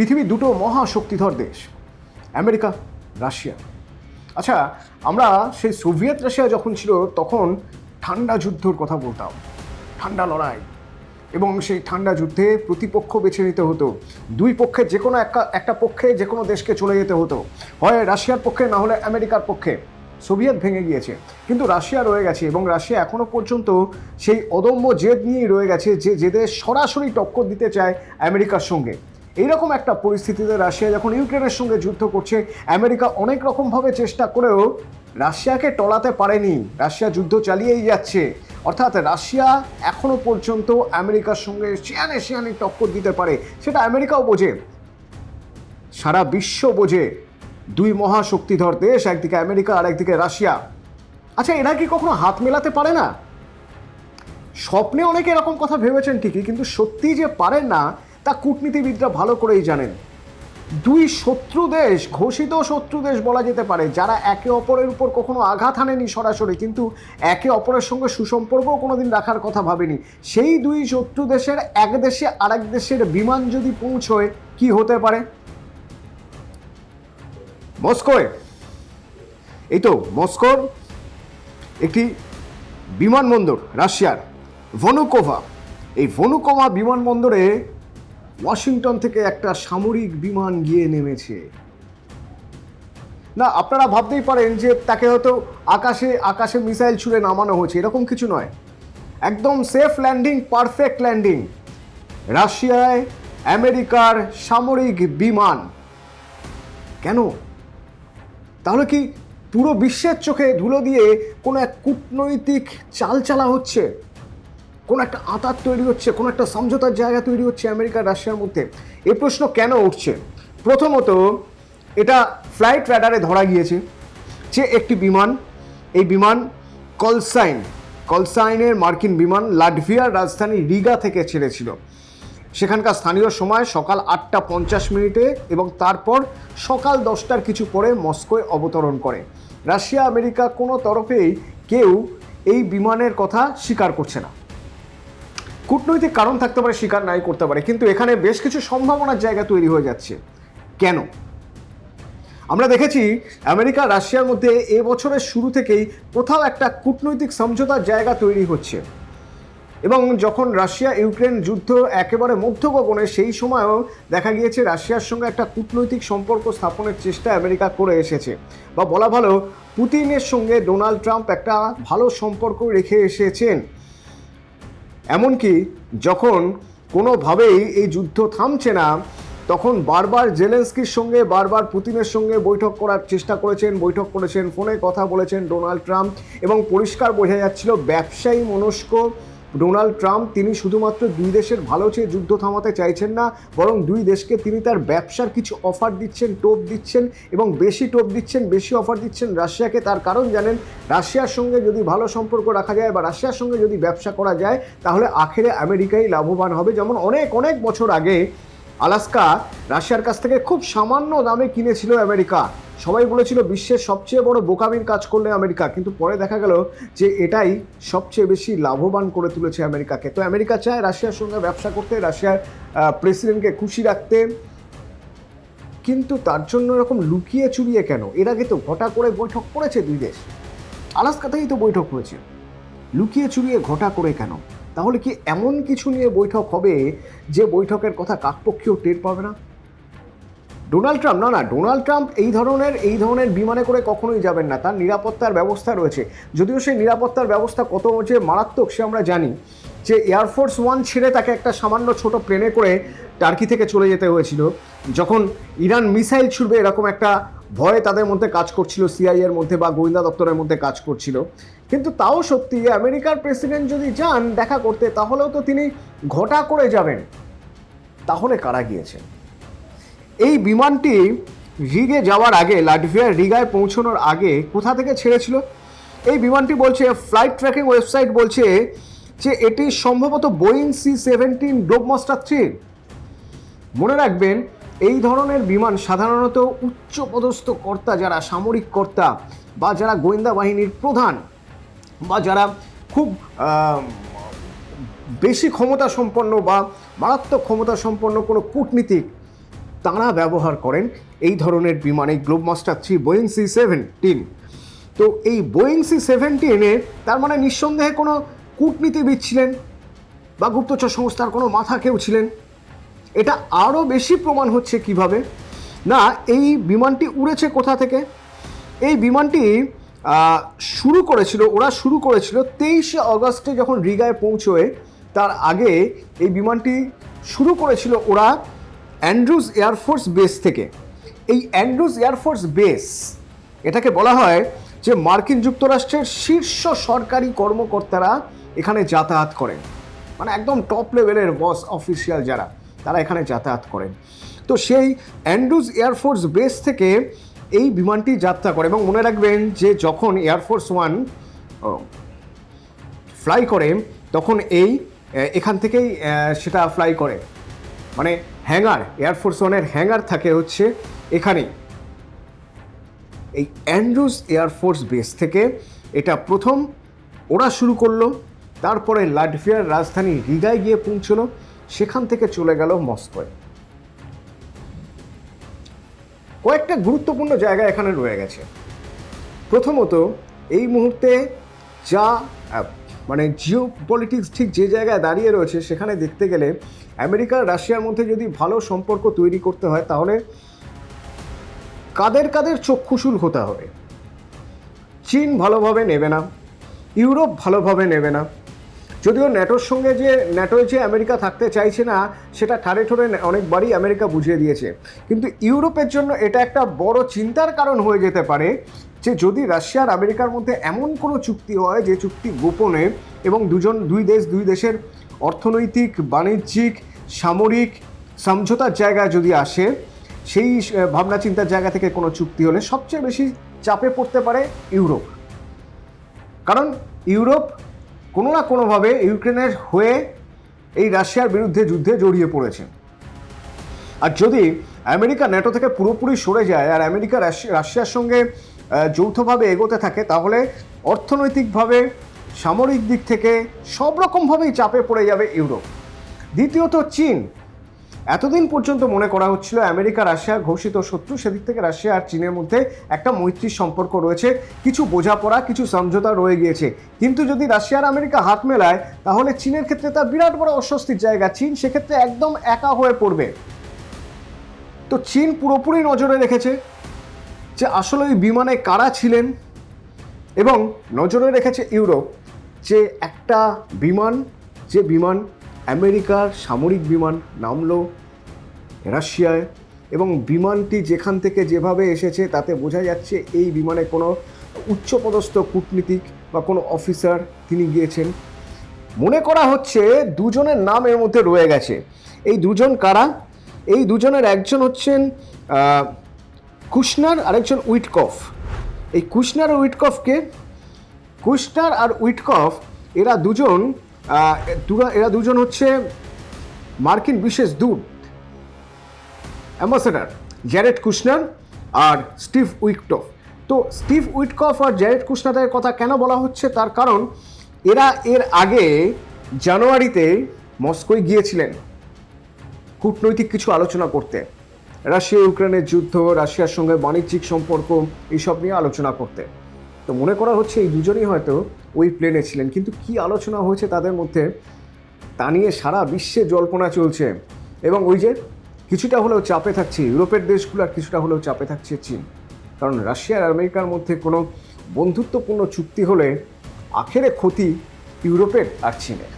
পৃথিবীর দুটো মহাশক্তিধর দেশ, আমেরিকা, রাশিয়া। আচ্ছা, আমরা সেই সোভিয়েত রাশিয়া যখন ছিল তখন ঠান্ডা যুদ্ধর কথা বলতাম, ঠান্ডা লড়াই, এবং সেই ঠান্ডা যুদ্ধে প্রতিপক্ষ বেছে নিতে হতো। দুই পক্ষে যে কোনো একটা পক্ষে যে কোনো দেশকে চলে যেতে হতো, হয় রাশিয়ার পক্ষে না হলে আমেরিকার পক্ষে। সোভিয়েত ভেঙে গিয়েছে, কিন্তু রাশিয়া রয়ে গেছে, এবং রাশিয়া এখনও পর্যন্ত সেই অদম্য জেদ নিয়েই রয়ে গেছে যে দেশ সরাসরি টক্কর দিতে চায় আমেরিকার সঙ্গে। এইরকম একটা পরিস্থিতিতে রাশিয়া যখন ইউক্রেনের সঙ্গে যুদ্ধ করছে, আমেরিকা অনেক রকমভাবে চেষ্টা করেও রাশিয়াকে টলাতে পারেনি। রাশিয়া যুদ্ধ চালিয়েই যাচ্ছে, অর্থাৎ রাশিয়া এখনো পর্যন্ত আমেরিকার সঙ্গে শিয়ানে টক্কর দিতে পারে, সেটা আমেরিকাও বোঝে, সারা বিশ্ব বোঝে। দুই মহাশক্তিধর দেশ, একদিকে আমেরিকা আর একদিকে রাশিয়া। আচ্ছা, এরা কি কখনো হাত মেলাতে পারে না? স্বপ্নে অনেকে এরকম কথা ভেবেছেন ঠিকই, কিন্তু সত্যি যে পারেন না তা কূটনীতিবিদরা ভালো করেই জানেন। দুই শত্রু দেশ, ঘোষিত শত্রু দেশ বলা যেতে পারে, যারা একে অপরের উপর কখনো আঘাত হানেনি সরাসরি, কিন্তু একে অপরের সঙ্গে সুসম্পর্কও কোনোদিন রাখার কথা ভাবেনি, সেই দুই শত্রু দেশের এক দেশে আরেক দেশের বিমান যদি পৌঁছয়, কি হতে পারে? মস্কোয়, এই তো মস্কোর একটি বিমানবন্দর রাশিয়ার, ভনুকোভা। এই ভনুকোভা বিমানবন্দরে ওয়াশিংটন থেকে একটা সামরিক বিমান গিয়ে নেমেছে। না, আপনারা ভাবতেই পারেন যে তাকে হয়তো আকাশে মিসাইল ছুড়ে নামানো হয়েছে, এরকম কিছু নয়। একদম সেফ ল্যান্ডিং, পারফেক্ট ল্যান্ডিং। রাশিয়ায় আমেরিকার সামরিক বিমান। কেন? তাহলে কি পুরো বিশ্বের চোখে ধুলো দিয়ে কোনো এক কূটনৈতিক চাল চালা হচ্ছে, কোনো একটা আঁতাত তৈরি হচ্ছে, কোনো একটা সমঝোতার জায়গা তৈরি হচ্ছে আমেরিকা রাশিয়ার মধ্যে? এই প্রশ্ন কেন উঠছে? প্রথমত, এটা ফ্লাইট র্যাডারে ধরা গিয়েছে যে একটি বিমান, এই বিমান কলসাইনের মার্কিন বিমান লাটভিয়ার রাজধানী রিগা থেকে ছেড়েছিল। সেখানকার স্থানীয় সময় সকাল 8:50 এবং তারপর সকাল 10টার কিছু পরে মস্কোয় অবতরণ করে। রাশিয়া আমেরিকা কোনো তরফেই কেউ এই বিমানের কথা স্বীকার করছে না। কূটনৈতিক কারণ থাকতে পারে, স্বীকার নাই করতে পারে, কিন্তু এখানে বেশ কিছু সম্ভাবনার জায়গা তৈরি হয়ে যাচ্ছে। কেন? আমরা দেখেছি আমেরিকা রাশিয়ার মধ্যে এবছরের শুরু থেকেই কোথাও একটা কূটনৈতিক সমঝোতার জায়গা তৈরি হচ্ছে, এবং যখন রাশিয়া ইউক্রেন যুদ্ধ একেবারে মধ্যগগনে, সেই সময়ও দেখা গিয়েছে রাশিয়ার সঙ্গে একটা কূটনৈতিক সম্পর্ক স্থাপনের চেষ্টা আমেরিকা করে এসেছে, বা বলা ভালো পুতিনের সঙ্গে ডোনাল্ড ট্রাম্প একটা ভালো সম্পর্ক রেখে এসেছেন। এমনকি যখন কোনোভাবেই এই যুদ্ধ থামছে না, তখন বারবার জেলেন্সকির সঙ্গে, বারবার পুতিনের সঙ্গে বৈঠক করার চেষ্টা করেছেন, ফোনে কথা বলেছেন ডোনাল্ড ট্রাম্প, এবং পরিষ্কার বোঝা যাচ্ছিল ব্যবসায়ী মনস্ক ডোনাল্ড ট্রাম্প তিনি শুধুমাত্র দুই দেশের ভালো চেয়ে যুদ্ধ থামাতে চাইছেন না, বরং দুই দেশকে তিনি তার ব্যবসার কিছু অফার দিচ্ছেন, টোপ দিচ্ছেন, এবং বেশি টোপ দিচ্ছেন, বেশি অফার দিচ্ছেন রাশিয়াকে। তার কারণ জানেন, রাশিয়ার সঙ্গে যদি ভালো সম্পর্ক রাখা যায় বা রাশিয়ার সঙ্গে যদি ব্যবসা করা যায়, তাহলে আখেরে আমেরিকাই লাভবান হবে। যেমন অনেক বছর আগে আলাস্কা রাশিয়ার কাছ থেকে খুব সামান্য দামে কিনেছিল আমেরিকা। সবাই বলেছিল বিশ্বের সবচেয়ে বড় বোকামির কাজ করলে আমেরিকা, কিন্তু পরে দেখা গেল যে এটাই সবচেয়ে বেশি লাভবান করে তুলেছে আমেরিকাকে। তো আমেরিকা চায় রাশিয়ার সঙ্গে ব্যবসা করতে, রাশিয়ার প্রেসিডেন্টকে খুশি রাখতে, কিন্তু তার জন্য এরকম লুকিয়ে চুরিয়ে কেন? এর আগে তো ঘটা করে বৈঠক করেছে দুই দেশ, আলাস্কাতেই তো বৈঠক হয়েছে। লুকিয়ে চুরিয়ে ঘটা করে কেন? তাহলে কি এমন কিছু নিয়ে বৈঠক হবে যে বৈঠকের কথা কাকপক্ষীয় টের পাবে না? ডোনাল্ড ট্রাম্প এই ধরনের বিমানে করে কখনোই যাবেন না। তার নিরাপত্তার ব্যবস্থা রয়েছে, যদিও সেই নিরাপত্তার ব্যবস্থা কত যে মারাত্মক সে আমরা জানি। যে এয়ারফোর্স ওয়ান ছেড়ে তাকে একটা সামান্য ছোট প্লেনে করে টার্কি থেকে চলে যেতে হয়েছিল, যখন ইরান মিসাইল ছুড়বে এরকম একটা ভয়ে তাদের মধ্যে কাজ করছিল, সিআইএর মধ্যে বা গোয়েন্দা দপ্তরের মধ্যে কাজ করছিল। কিন্তু তাও সত্যি, আমেরিকার প্রেসিডেন্ট যদি যান দেখা করতে, তাহলেও তো তিনি ঘটা করে যাবেন। তাহলে কারা গিয়েছেন? এই বিমানটি রিগে যাওয়ার আগে, লাটভিয়ার রিগায় পৌঁছানোর আগে কোথা থেকে ছেড়েছিল? এই বিমানটি বলছে, ফ্লাইট ট্র্যাকিং ওয়েবসাইট বলছে যে এটি সম্ভবত বোয়িং C-17 গ্লোবমাস্টার 3। মনে রাখবেন, এই ধরনের বিমান সাধারণত উচ্চপদস্থ কর্তা, যারা সামরিক কর্তা বা যারা গোয়েন্দা বাহিনীর প্রধান বা যারা খুব বেশি ক্ষমতা সম্পন্ন বা মারাত্মক ক্ষমতা সম্পন্ন কোনো কূটনীতিক, তাঁরা ব্যবহার করেন এই ধরনের বিমান, এই গ্লোবমাস্টার 3 বোয়িং C-17। তো এই বোয়িং C-17-এ তার মানে নিঃসন্দেহে কোনো কূটনীতিবিদ ছিলেন বা গুপ্তচর সংস্থার কোনো মাথা কেউ ছিলেন। এটা আরও বেশি প্রমাণ হচ্ছে কিভাবে না, এই বিমানটি উড়েছে কোথা থেকে। এই বিমানটি ওরা শুরু করেছিল 23শে অগস্টে যখন রিগায় পৌঁছয়। তার আগে এই বিমানটি শুরু করেছিল ওরা অ্যান্ড্রুজ এয়ারফোর্স বেস থেকে। এই অ্যান্ড্রুজ এয়ারফোর্স বেস, এটাকে বলা হয় যে মার্কিন যুক্তরাষ্ট্রের শীর্ষ সরকারি কর্মকর্তারা এখানে যাতায়াত করেন, মানে একদম টপ লেভেলের বস অফিসিয়াল যারা, তারা এখানে যাতায়াত করেন। তো সেই অ্যান্ড্রুজ এয়ারফোর্স বেস থেকে এই বিমানটি যাত্রা করে। এবং মনে রাখবেন যে যখন এয়ারফোর্স 1 ফ্লাই করে তখন এখান থেকেই সেটা ফ্লাই করে, মানে হ্যাঙ্গার, এয়ারফোর্স 1-এর হ্যাঙ্গার থাকে হচ্ছে এখানেই, এই অ্যান্ড্রুজ এয়ারফোর্স বেস থেকে এটা প্রথম ওরা শুরু করলো। তারপরে লাটভিয়ার রাজধানী রিগায় গিয়ে পৌঁছলো, সেখান থেকে চলে গেল মস্কোয়। কয়েকটা গুরুত্বপূর্ণ জায়গা এখানে রয়ে গেছে। প্রথমত, এই মুহূর্তে যা মানে জিও পলিটিক্স ঠিক যে জায়গায় দাঁড়িয়ে রয়েছে, সেখানে দেখতে গেলে আমেরিকা রাশিয়ার মধ্যে যদি ভালো সম্পর্ক তৈরি করতে হয় তাহলে কাদের কাদের চক্ষুশূল হতে হবে। চীন ভালোভাবে নেবে না, ইউরোপ ভালোভাবে নেবে না। যদিও ন্যাটোয় যে আমেরিকা থাকতে চাইছে না, সেটা ঠাড়ে ঠোড়ে অনেকবারই আমেরিকা বুঝিয়ে দিয়েছে। কিন্তু ইউরোপের জন্য এটা একটা বড় চিন্তার কারণ হয়ে যেতে পারে যে যদি রাশিয়া আর আমেরিকার মধ্যে এমন কোনো চুক্তি হয় যে চুক্তি গোপনে এবং দুই দেশের অর্থনৈতিক, বাণিজ্যিক, সামরিক সমঝোতার জায়গায় যদি আসে, সেই ভাবনা চিন্তার জায়গা থেকে কোনো চুক্তি হলে সবচেয়ে বেশি চাপে পড়তে পারে ইউরোপ। কারণ ইউরোপ কোনো না কোনোভাবে ইউক্রেনের হয়ে এই রাশিয়ার বিরুদ্ধে যুদ্ধে জড়িয়ে পড়েছে। আর যদি আমেরিকা ন্যাটো থেকে পুরোপুরি সরে যায় আর আমেরিকা রাশিয়ার সঙ্গে যৌথভাবে এগোতে থাকে, তাহলে অর্থনৈতিকভাবে, সামরিক দিক থেকে সব রকমভাবেই চাপে পড়ে যাবে ইউরোপ। দ্বিতীয়ত, চীন। এতদিন পর্যন্ত মনে করা হচ্ছিল আমেরিকা রাশিয়া ঘোষিত শত্রু, সেদিক থেকে রাশিয়া আর চীনের মধ্যে একটা মৈত্রীর সম্পর্ক রয়েছে, কিছু বোঝাপড়া, কিছু সমঝোতা রয়ে গিয়েছে। কিন্তু যদি রাশিয়া আর আমেরিকা হাত মেলায়, তাহলে চীনের ক্ষেত্রে তার বিরাট বড় অস্বস্তির জায়গা। চীন সেক্ষেত্রে একদম একা হয়ে পড়বে। তো চীন পুরোপুরি নজরে রেখেছে যে আসলে ওই বিমানে কারা ছিলেন, এবং নজরে রেখেছে ইউরোপ যে একটা বিমান, যে বিমান আমেরিকার সামরিক বিমান, নামলো রাশিয়ায়, এবং বিমানটি যেখান থেকে যেভাবে এসেছে তাতে বোঝা যাচ্ছে এই বিমানে কোনো উচ্চপদস্থ কূটনীতিক বা কোনো অফিসার তিনি গিয়েছেন। মনে করা হচ্ছে দুজনের নাম এর মধ্যে রয়ে গেছে। এই দুজন কারা? এই দুজনের একজন হচ্ছেন কুশনার, আরেকজন উইটকফ। এই কুশনার আর উইটকফকে, কুশনার আর উইটকফ এরা দুজন হচ্ছে মার্কিন বিশেষ দূত, অ্যাম্বাসেডার জ্যারেড কুশনার আর স্টিভ উইটকফ। তো স্টিভ উইটকফ আর জ্যারেড কুশনারের কথা কেন বলা হচ্ছে, তার কারণ এরা এর আগে জানুয়ারিতে মস্কোয় গিয়েছিলেন কূটনৈতিক কিছু আলোচনা করতে, রাশিয়া ইউক্রেনের যুদ্ধ, রাশিয়ার সঙ্গে বাণিজ্যিক সম্পর্ক, এইসব নিয়ে আলোচনা করতে। তো মনে করা হচ্ছে এই দুজনই হয়তো ওই প্লেনে ছিলেন। কিন্তু কি আলোচনা হয়েছে তাদের মধ্যে, তা নিয়ে সারা বিশ্বে জল্পনা চলছে। এবং ওই যে কিছুটা হলেও চাপে থাকছে ইউরোপের দেশগুলো, আর কিছুটা হলেও চাপে থাকছে চীন। কারণ রাশিয়া আর আমেরিকার মধ্যে কোনো বন্ধুত্বপূর্ণ চুক্তি হলে আখেরে ক্ষতি ইউরোপের আর চীনের।